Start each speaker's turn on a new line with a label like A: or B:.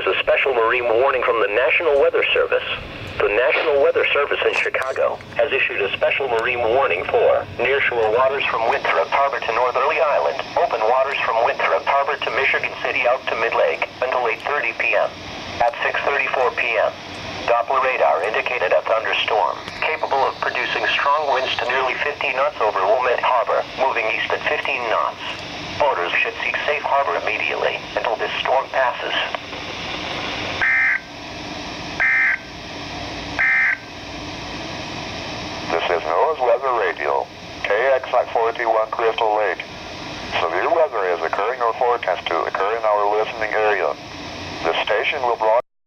A: a special marine warning from the National Weather Service. The National Weather Service in Chicago has issued a special marine warning for nearshore waters from Winthrop Harbor to Northerly Island, open waters from Winthrop Harbor to Michigan City out to Mid-Lake until 8:30 p.m. At 6:34 p.m., Doppler radar indicated a thunderstorm, capable of producing strong winds to nearly 50 knots over Wilmette Harbor, moving east at 15 knots. Boaters should seek safe harbor immediately until this storm passes.
B: This is NOAA's Weather Radio, KX41 Crystal Lake. Severe weather is occurring or forecast to occur in our listening area. This station will broadcast